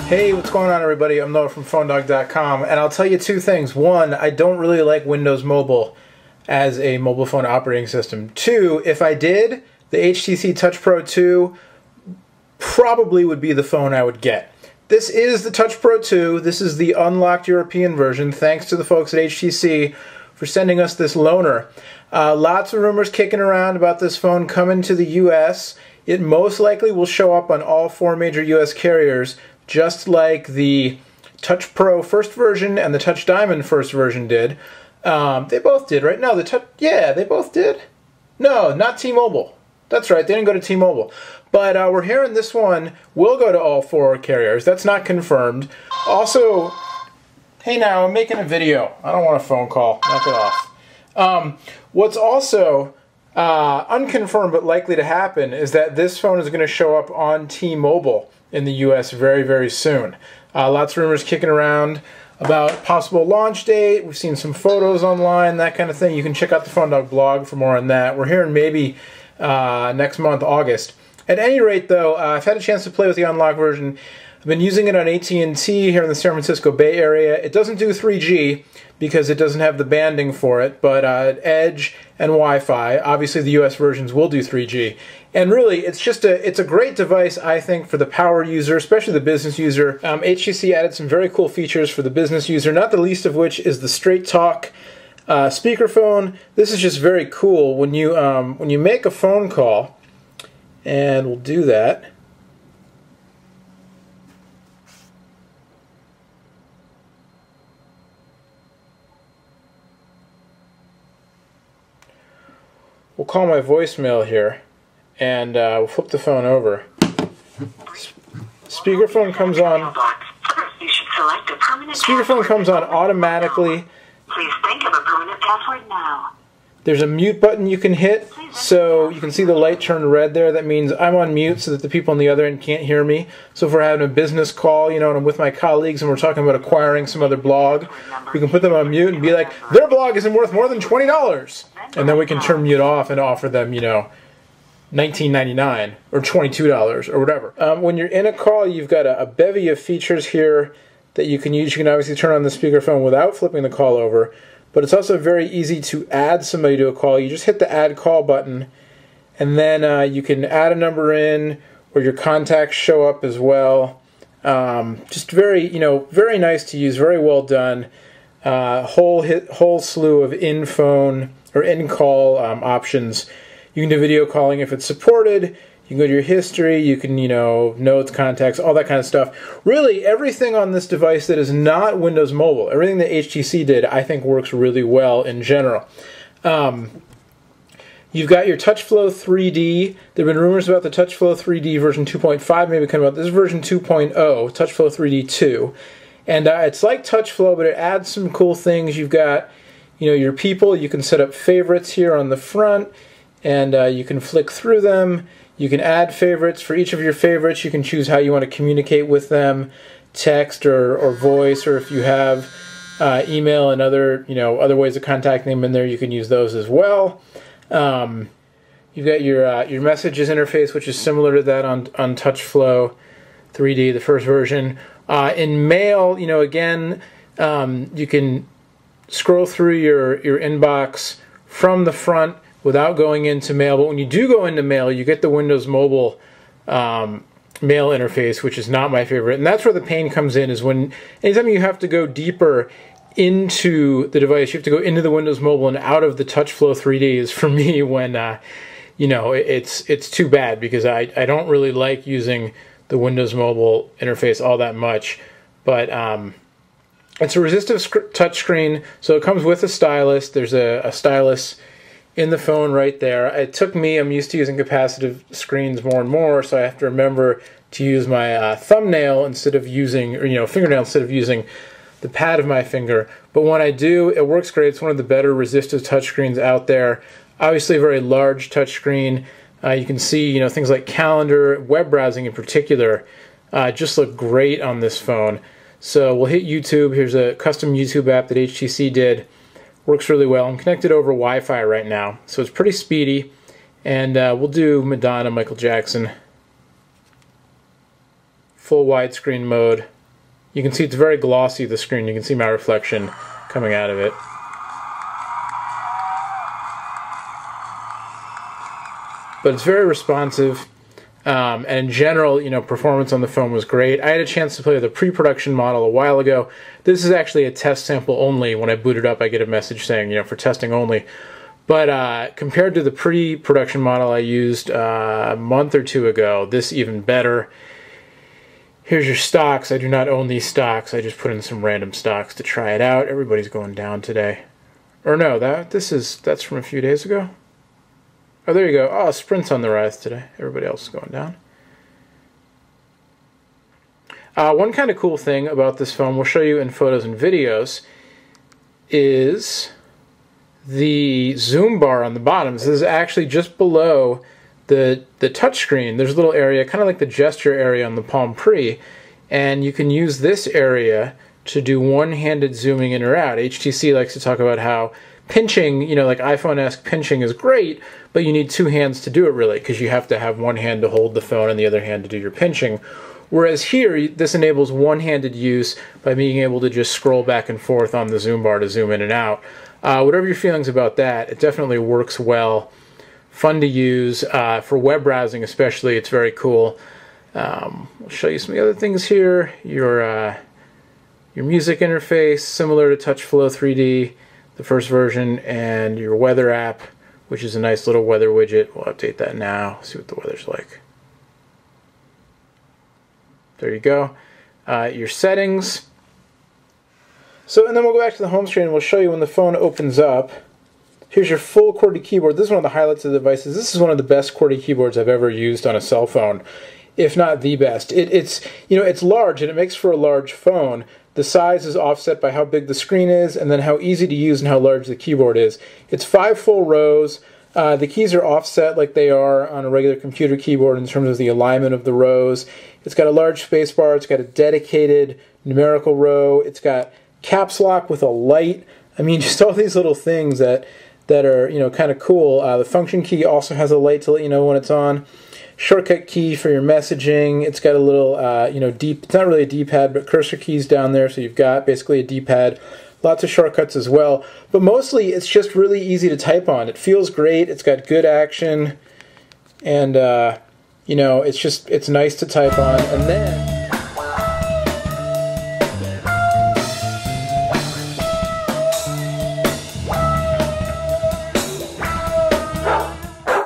Hey, what's going on everybody? I'm Noah from PhoneDog.com, and I'll tell you two things. One, I don't really like Windows Mobile as a mobile phone operating system. Two, if I did, the HTC Touch Pro2 probably would be the phone I would get. This is the Touch Pro2. This is the unlocked European version. Thanks to the folks at HTC for sending us this loaner. Lots of rumors kicking around about this phone coming to the US. It most likely will show up on all 4 major US carriers, just like the Touch Pro first version and the Touch Diamond first version did. They both did, right? No, yeah, they both did. No, not T-Mobile. That's right, they didn't go to T-Mobile. But we're hearing this one will go to all 4 carriers. That's not confirmed. Also, hey now, I'm making a video. I don't want a phone call. Knock it off. What's also unconfirmed but likely to happen is that this phone is going to show up on T-Mobile in the US very, very soon. Lots of rumors kicking around about possible launch date. We've seen some photos online, that kind of thing. You can check out the Phone Dog blog for more on that. We're hearing maybe next month, August. At any rate, though, I've had a chance to play with the unlocked version. I've been using it on AT&T here in the San Francisco Bay Area. It doesn't do 3G because it doesn't have the banding for it, but Edge and Wi-Fi. Obviously, the US versions will do 3G. And really, it's a great device, I think, for the power user, especially the business user. HTC added some very cool features for the business user, not the least of which is the Straight Talk speakerphone. This is just very cool. When you make a phone call, and we'll do that. We'll call my voicemail here, and we'll flip the phone over. Speakerphone comes on. Speakerphone comes on automatically. Please think of a permanent password now. There's a mute button you can hit, so you can see the light turn red there. That means I'm on mute so that the people on the other end can't hear me. So if we're having a business call, you know, and I'm with my colleagues and we're talking about acquiring some other blog, we can put them on mute and be like, their blog isn't worth more than $20. And then we can turn mute off and offer them, you know, $19.99 or $22 or whatever. When you're in a call, you've got a bevy of features here that you can use. You can obviously turn on the speakerphone without flipping the call over. But it's also very easy to add somebody to a call. You just hit the add call button, and then you can add a number in, or your contacts show up as well. Just very, you know, very nice to use, very well done. Whole slew of in-phone or in-call options. You can do video calling if it's supported. You can go to your history, you can, you know, notes, contacts, all that kind of stuff. Really, everything on this device that is not Windows Mobile, everything that HTC did, I think works really well in general. You've got your TouchFlo 3D. There have been rumors about the TouchFlo 3D version 2.5 maybe coming out. This is version 2.0, TouchFlo 3D 2. And it's like TouchFlo, but it adds some cool things. You've got, you know, your people. You can set up favorites here on the front, and you can flick through them. You can add favorites. For each of your favorites, you can choose how you want to communicate with them, text or voice, or if you have email and other, you know, other ways of contacting them in there, you can use those as well. You've got your messages interface, which is similar to that on TouchFlo 3D, the first version. In Mail, you know, again, you can scroll through your inbox from the front without going into Mail, but when you do go into Mail, you get the Windows Mobile Mail interface, which is not my favorite. And that's where the pain comes in, is when anytime you have to go deeper into the device, you have to go into the Windows Mobile and out of the TouchFlo 3D is for me when, you know, it's too bad, because I don't really like using the Windows Mobile interface all that much. But it's a resistive touchscreen, so it comes with a stylus. There's a stylus in the phone right there. It took me, I'm used to using capacitive screens more and more, so I have to remember to use my thumbnail instead of using, or, you know, fingernail instead of using the pad of my finger. But when I do, it works great. It's one of the better resistive touchscreens out there. Obviously a very large touchscreen. You can see, you know, things like calendar, web browsing in particular, just look great on this phone. So we'll hit YouTube. Here's a custom YouTube app that HTC did. Works really well. I'm connected over Wi-Fi right now, so it's pretty speedy. And we'll do Madonna, Michael Jackson. Full widescreen mode. You can see it's very glossy, the screen. You can see my reflection coming out of it. But it's very responsive, and in general, you know, performance on the phone was great. I had a chance to play with a pre-production model a while ago. This is actually a test sample only. When I boot it up, I get a message saying, you know, for testing only. But compared to the pre-production model I used a month or two ago, this even better. Here's your stocks. I do not own these stocks. I just put in some random stocks to try it out. Everybody's going down today. Or no, that's from a few days ago. Oh, there you go. Oh, Sprint's on the rise today. Everybody else is going down. One kind of cool thing about this phone, we'll show you in photos and videos, is the zoom bar on the bottom. This is actually just below the touch screen. There's a little area, kind of like the gesture area on the Palm Pre, and you can use this area to do one-handed zooming in or out. HTC likes to talk about how pinching, you know, like iPhone-esque pinching is great, but you need two hands to do it really, because you have to have one hand to hold the phone and the other hand to do your pinching. Whereas here, this enables one-handed use by being able to just scroll back and forth on the zoom bar to zoom in and out. Whatever your feelings about that, it definitely works well. Fun to use. For web browsing especially, it's very cool. I'll show you some of the other things here. Your music interface, similar to TouchFlo 3D, the first version, and your weather app, which is a nice little weather widget. We'll update that now, see what the weather's like. There you go. Your settings. So, and then we'll go back to the home screen and we'll show you when the phone opens up. Here's your full QWERTY keyboard. This is one of the highlights of the devices. This is one of the best QWERTY keyboards I've ever used on a cell phone, if not the best. It's large and it makes for a large phone. The size is offset by how big the screen is and then how easy to use and how large the keyboard is. It's 5 full rows. The keys are offset like they are on a regular computer keyboard in terms of the alignment of the rows. It's got a large space bar. It's got a dedicated numerical row. It's got caps lock with a light. I mean, just all these little things that are, you know, kind of cool. The function key also has a light to let you know when it's on. Shortcut key for your messaging. It's got a little, it's not really a D-pad, but cursor keys down there, so you've got basically a D-pad. Lots of shortcuts as well. But mostly, it's just really easy to type on. It feels great. It's got good action. And, it's nice to type on. And then